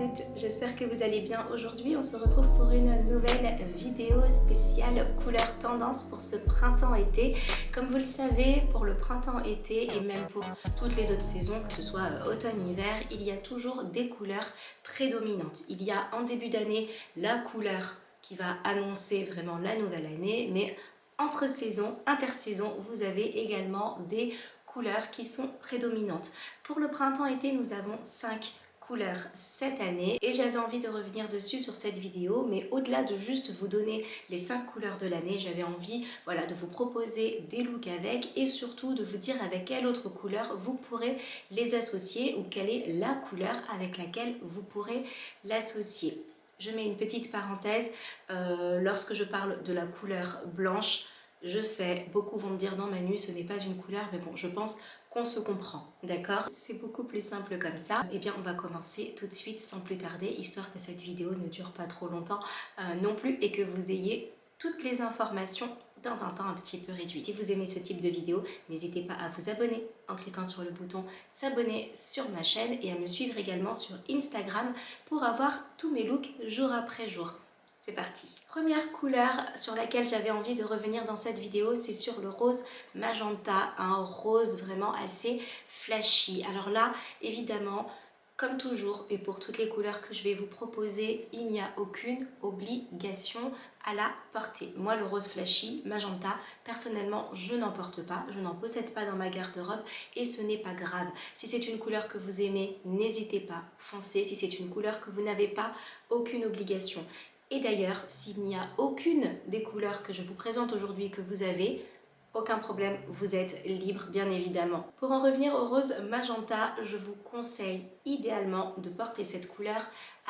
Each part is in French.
toutes, j'espère que vous allez bien. Aujourd'hui on se retrouve pour une nouvelle vidéo spéciale couleur tendance pour ce printemps-été. Comme vous le savez, pour le printemps-été et même pour toutes les autres saisons, que ce soit automne-hiver, il y a toujours des couleurs prédominantes. Il y a en début d'année la couleur qui va annoncer vraiment la nouvelle année, mais entre saisons, intersaisons, vous avez également des couleurs qui sont prédominantes. Pour le printemps-été, nous avons 5 couleurs cette année et j'avais envie de revenir dessus sur cette vidéo, mais au-delà de juste vous donner les 5 couleurs de l'année, j'avais envie de vous proposer des looks avec et surtout de vous dire avec quelle autre couleur vous pourrez les associer ou quelle est la couleur avec laquelle vous pourrez l'associer. Je mets une petite parenthèse, lorsque je parle de la couleur blanche, je sais, beaucoup vont me dire non Manu, ce n'est pas une couleur, mais bon, je pense qu'on se comprend, d'accord? C'est beaucoup plus simple comme ça. Eh bien, on va commencer tout de suite sans plus tarder, histoire que cette vidéo ne dure pas trop longtemps non plus et que vous ayez toutes les informations dans un temps un petit peu réduit. Si vous aimez ce type de vidéo, n'hésitez pas à vous abonner en cliquant sur le bouton s'abonner sur ma chaîne et à me suivre également sur Instagram pour avoir tous mes looks jour après jour. C'est parti. Première couleur sur laquelle j'avais envie de revenir dans cette vidéo, c'est sur le rose magenta, un rose vraiment assez flashy. Alors là, évidemment, comme toujours et pour toutes les couleurs que je vais vous proposer, il n'y a aucune obligation à la porter. Moi, le rose flashy, magenta, personnellement, je n'en porte pas, je n'en possède pas dans ma garde-robe et ce n'est pas grave. Si c'est une couleur que vous aimez, n'hésitez pas, foncez. Si c'est une couleur que vous n'avez pas, aucune obligation. Et d'ailleurs, s'il n'y a aucune des couleurs que je vous présente aujourd'hui que vous avez, aucun problème, vous êtes libre bien évidemment. Pour en revenir au rose magenta, je vous conseille idéalement de porter cette couleur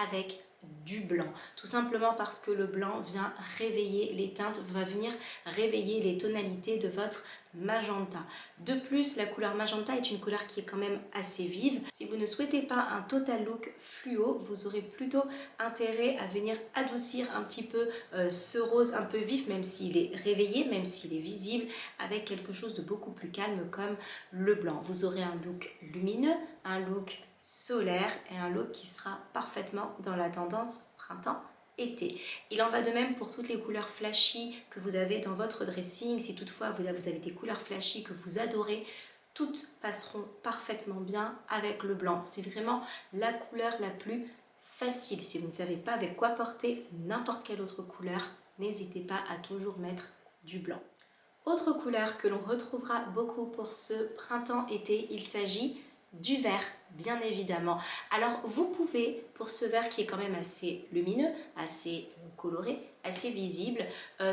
avec du blanc. Tout simplement parce que le blanc vient réveiller les teintes, va venir réveiller les tonalités de votre magenta. De plus, la couleur magenta est une couleur qui est quand même assez vive. Si vous ne souhaitez pas un total look fluo, vous aurez plutôt intérêt à venir adoucir un petit peu ce rose un peu vif, même s'il est réveillé, même s'il est visible, avec quelque chose de beaucoup plus calme comme le blanc. Vous aurez un look lumineux, un look solaire et un look qui sera parfaitement dans la tendance printemps-été. Il en va de même pour toutes les couleurs flashy que vous avez dans votre dressing. Si toutefois vous avez des couleurs flashy que vous adorez, toutes passeront parfaitement bien avec le blanc. C'est vraiment la couleur la plus facile. Si vous ne savez pas avec quoi porter n'importe quelle autre couleur, n'hésitez pas à toujours mettre du blanc. Autre couleur que l'on retrouvera beaucoup pour ce printemps-été, il s'agit du vert, bien évidemment. Alors vous pouvez, pour ce vert qui est quand même assez lumineux, assez coloré, assez visible,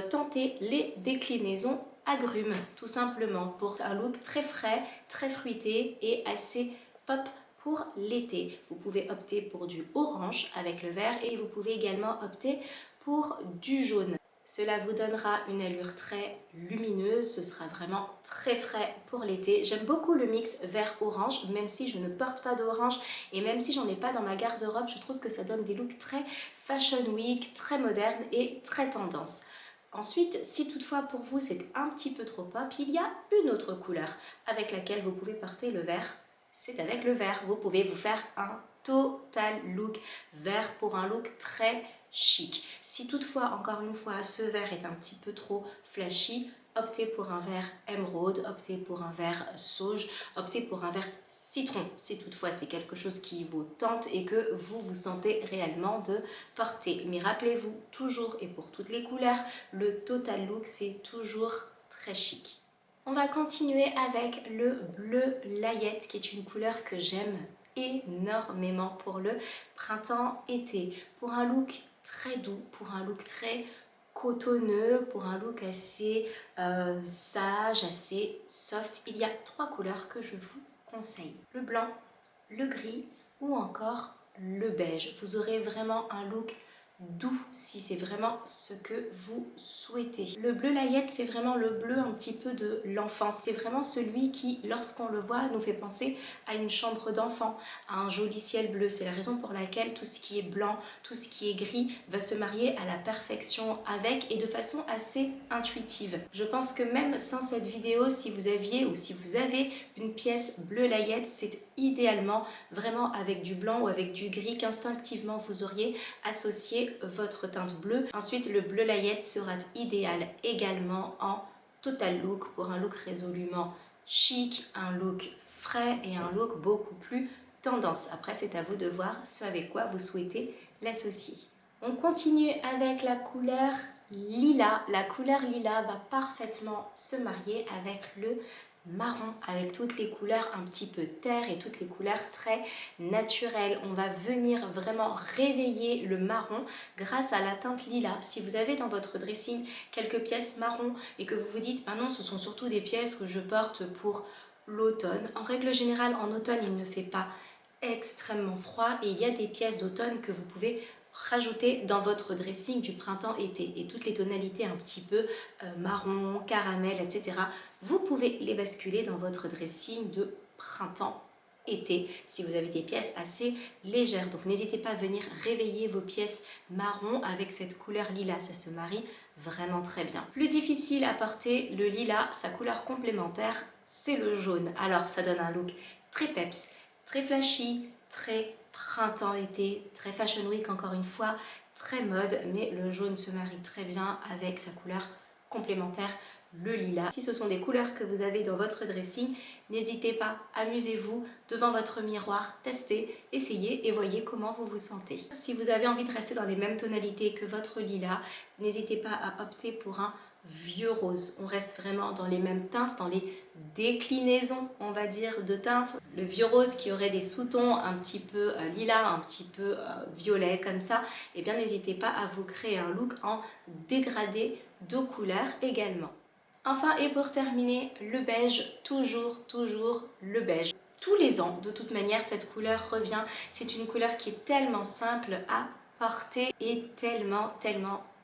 tenter les déclinaisons agrumes, tout simplement, pour un look très frais, très fruité et assez pop pour l'été. Vous pouvez opter pour du orange avec le vert et vous pouvez également opter pour du jaune. Cela vous donnera une allure très lumineuse, ce sera vraiment très frais pour l'été. J'aime beaucoup le mix vert-orange, même si je ne porte pas d'orange et même si j'en ai pas dans ma garde-robe, je trouve que ça donne des looks très fashion week, très modernes et très tendance. Ensuite, si toutefois pour vous c'est un petit peu trop pop, il y a une autre couleur avec laquelle vous pouvez porter le vert. C'est avec le vert. Vous pouvez vous faire un total look vert pour un look très chic. Si toutefois, encore une fois, ce vert est un petit peu trop flashy, optez pour un vert émeraude, optez pour un vert sauge, optez pour un vert citron. Si toutefois c'est quelque chose qui vous tente et que vous vous sentez réellement de porter. Mais rappelez-vous toujours et pour toutes les couleurs, le total look c'est toujours très chic. On va continuer avec le bleu layette qui est une couleur que j'aime énormément pour le printemps-été. Pour un look très doux, pour un look très cotonneux, pour un look assez sage, assez soft, il y a 3 couleurs que je vous conseille. Le blanc, le gris ou encore le beige. Vous aurez vraiment un look doux si c'est vraiment ce que vous souhaitez. Le bleu layette, c'est vraiment le bleu un petit peu de l'enfance. C'est vraiment celui qui, lorsqu'on le voit, nous fait penser à une chambre d'enfant, à un joli ciel bleu. C'est la raison pour laquelle tout ce qui est blanc, tout ce qui est gris va se marier à la perfection avec et de façon assez intuitive. Je pense que même sans cette vidéo, si vous aviez ou si vous avez une pièce bleu layette, c'est idéalement vraiment avec du blanc ou avec du gris qu'instinctivement vous auriez associé votre teinte bleue. Ensuite, le bleu layette sera idéal également en total look pour un look résolument chic, un look frais et un look beaucoup plus tendance. Après, c'est à vous de voir ce avec quoi vous souhaitez l'associer. On continue avec la couleur lilas. La couleur lilas va parfaitement se marier avec le marron, avec toutes les couleurs un petit peu terre et toutes les couleurs très naturelles. On va venir vraiment réveiller le marron grâce à la teinte lilas. Si vous avez dans votre dressing quelques pièces marron et que vous vous dites non, ce sont surtout des pièces que je porte pour l'automne. En règle générale, en automne, il ne fait pas extrêmement froid et il y a des pièces d'automne que vous pouvez rajouter dans votre dressing du printemps-été et toutes les tonalités un petit peu marron, caramel, etc. Vous pouvez les basculer dans votre dressing de printemps-été si vous avez des pièces assez légères. Donc n'hésitez pas à venir réveiller vos pièces marron avec cette couleur lilas, ça se marie vraiment très bien. Plus difficile à porter, le lilas, sa couleur complémentaire, c'est le jaune. Alors ça donne un look très peps, très flashy, très printemps-été, très fashion week encore une fois, très mode, mais le jaune se marie très bien avec sa couleur complémentaire, le lilas. Si ce sont des couleurs que vous avez dans votre dressing, n'hésitez pas, amusez-vous devant votre miroir, testez, essayez et voyez comment vous vous sentez. Si vous avez envie de rester dans les mêmes tonalités que votre lilas, n'hésitez pas à opter pour un vieux rose. On reste vraiment dans les mêmes teintes, dans les déclinaisons, on va dire, de teintes. Le vieux rose qui aurait des sous-tons un petit peu lilas, un petit peu violet comme ça, et bien n'hésitez pas à vous créer un look en dégradé de couleurs également. Enfin et pour terminer, le beige, toujours le beige. Tous les ans, de toute manière, cette couleur revient. C'est une couleur qui est tellement simple à porter et tellement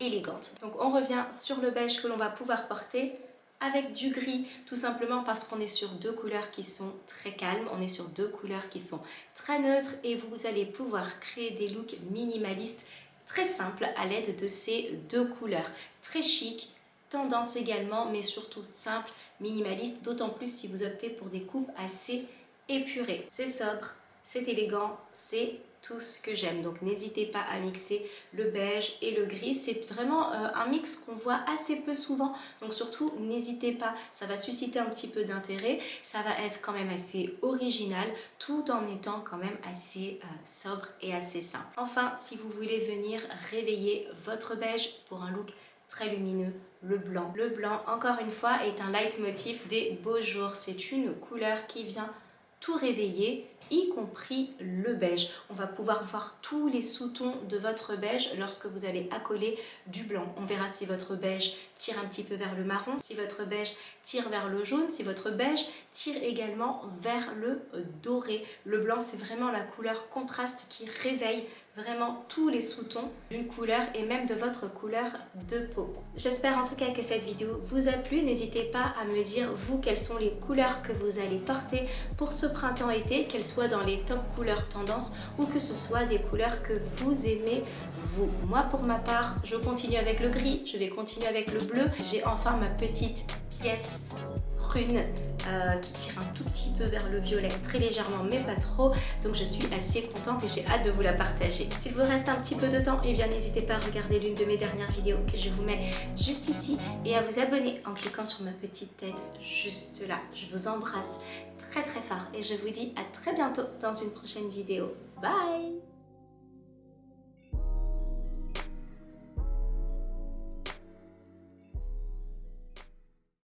élégante. Donc on revient sur le beige que l'on va pouvoir porter avec du gris, tout simplement parce qu'on est sur deux couleurs qui sont très calmes, on est sur deux couleurs qui sont très neutres et vous allez pouvoir créer des looks minimalistes très simples à l'aide de ces deux couleurs. Très chic, tendance également, mais surtout simple, minimaliste, d'autant plus si vous optez pour des coupes assez épurées. C'est sobre, c'est élégant, c'est tout ce que j'aime. Donc n'hésitez pas à mixer le beige et le gris. C'est vraiment un mix qu'on voit assez peu souvent. Donc surtout, n'hésitez pas. Ça va susciter un petit peu d'intérêt. Ça va être quand même assez original tout en étant quand même assez sobre et assez simple. Enfin, si vous voulez venir réveiller votre beige pour un look très lumineux, le blanc. Le blanc, encore une fois, est un leitmotiv des beaux jours. C'est une couleur qui vient tout réveiller, y compris le beige. On va pouvoir voir tous les sous-tons de votre beige lorsque vous allez accoler du blanc. On verra si votre beige tire un petit peu vers le marron, si votre beige tire vers le jaune, si votre beige tire également vers le doré. Le blanc, c'est vraiment la couleur contraste qui réveille vraiment tous les sous-tons d'une couleur et même de votre couleur de peau. J'espère en tout cas que cette vidéo vous a plu. N'hésitez pas à me dire vous quelles sont les couleurs que vous allez porter pour ce printemps-été, qu'elles soient dans les top couleurs tendance ou que ce soit des couleurs que vous aimez vous. Moi pour ma part, je continue avec le gris, je vais continuer avec le bleu. J'ai enfin ma petite pièce prune qui tire un tout petit peu vers le violet, très légèrement mais pas trop, donc je suis assez contente et j'ai hâte de vous la partager. S'il vous reste un petit peu de temps, eh bien n'hésitez pas à regarder l'une de mes dernières vidéos que je vous mets juste ici et à vous abonner en cliquant sur ma petite tête juste là. Je vous embrasse très fort et je vous dis à très bientôt dans une prochaine vidéo. Bye!